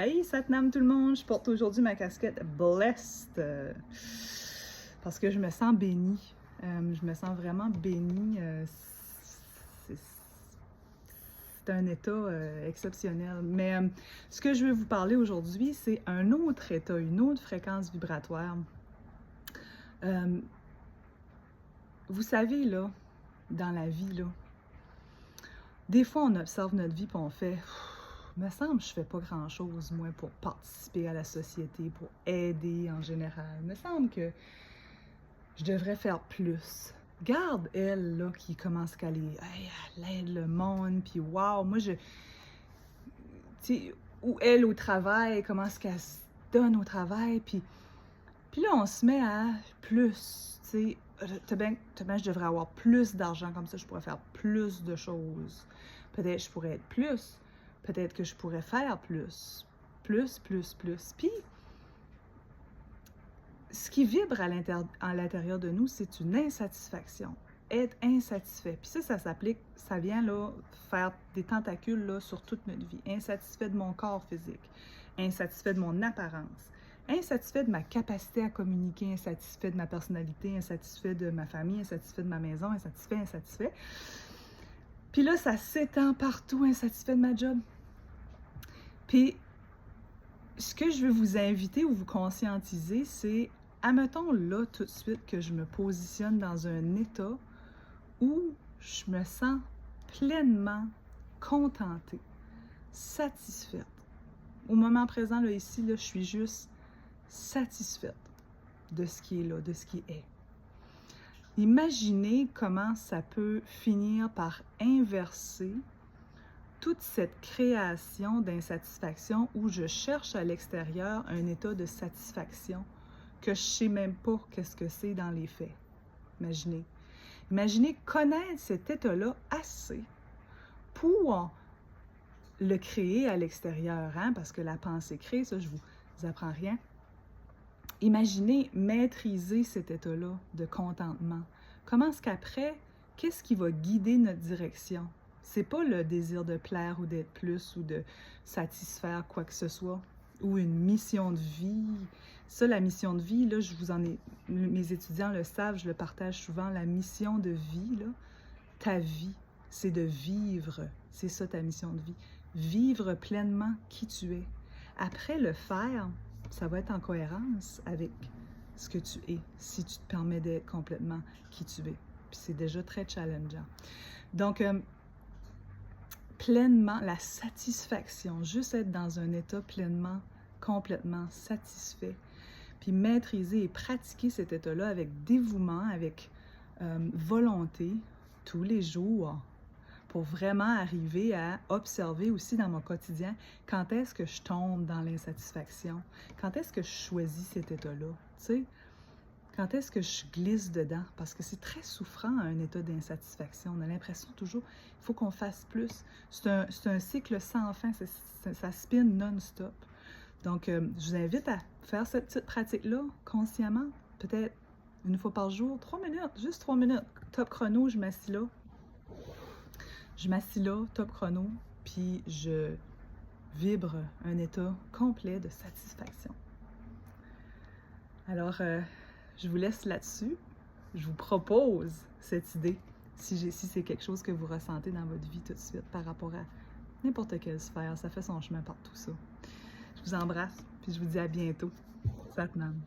Hey Satnam tout le monde, je porte aujourd'hui ma casquette Blessed parce que je me sens bénie. Je me sens vraiment bénie. C'est c'est un état exceptionnel. Mais ce que je veux vous parler aujourd'hui, c'est un autre état, une autre fréquence vibratoire. Vous savez, là, dans la vie, là, des fois on observe notre vie et on fait me semble que je fais pas grand-chose, moi, pour participer à la société, pour aider en général. Me semble que je devrais faire plus. Garde elle, là, qui commence qu'à aller, hey, elle aide le monde, puis wow, moi, tu sais, ou elle au travail, comment est-ce qu'elle se donne au travail, puis là, on se met à plus, tu sais, je devrais avoir plus d'argent, comme ça, je pourrais faire plus de choses. Peut-être je pourrais être plus. Peut-être que je pourrais faire plus. Plus. Puis, ce qui vibre à l'intérieur de nous, c'est une insatisfaction. Être insatisfait. Puis ça vient là faire des tentacules là, sur toute notre vie. Insatisfait de mon corps physique. Insatisfait de mon apparence. Insatisfait de ma capacité à communiquer. Insatisfait de ma personnalité. Insatisfait de ma famille. Insatisfait de ma maison. Insatisfait. Puis là, ça s'étend partout, insatisfait de ma job. Puis, ce que je veux vous inviter ou vous conscientiser, c'est, admettons là, tout de suite, que je me positionne dans un état où je me sens pleinement contentée, satisfaite. Au moment présent, là, ici, là, je suis juste satisfaite de ce qui est là, de ce qui est. Imaginez comment ça peut finir par inverser toute cette création d'insatisfaction où je cherche à l'extérieur un état de satisfaction que je ne sais même pas qu'est-ce que c'est dans les faits. Imaginez. Imaginez connaître cet état-là assez pour le créer à l'extérieur, hein, parce que la pensée crée, ça je vous apprends rien. Imaginez maîtriser cet état-là de contentement. Comment est-ce qu'après, qu'est-ce qui va guider notre direction? C'est pas le désir de plaire ou d'être plus ou de satisfaire quoi que ce soit, ou une mission de vie. Ça, la mission de vie, là, mes étudiants le savent, je le partage souvent, la mission de vie, là, ta vie, c'est de vivre. C'est ça ta mission de vie. Vivre pleinement qui tu es. Après le faire, ça va être en cohérence avec ce que tu es, si tu te permets d'être complètement qui tu es. Puis c'est déjà très challengeant. Donc, pleinement, la satisfaction, juste être dans un état pleinement, complètement satisfait, puis maîtriser et pratiquer cet état-là avec dévouement, avec volonté, tous les jours, pour vraiment arriver à observer aussi dans mon quotidien quand est-ce que je tombe dans l'insatisfaction, quand est-ce que je choisis cet état-là, tu sais, quand est-ce que je glisse dedans, parce que c'est très souffrant un état d'insatisfaction, on a l'impression toujours, il faut qu'on fasse plus, c'est un cycle sans fin, ça spin non-stop. Donc, je vous invite à faire cette petite pratique-là consciemment, peut-être une fois par jour, 3 minutes, juste 3 minutes, top chrono, je m'assis là, top chrono, puis je vibre un état complet de satisfaction. Alors, je vous laisse là-dessus. Je vous propose cette idée, si c'est quelque chose que vous ressentez dans votre vie tout de suite par rapport à n'importe quelle sphère. Ça fait son chemin par tout ça. Je vous embrasse, puis je vous dis à bientôt. Satnam.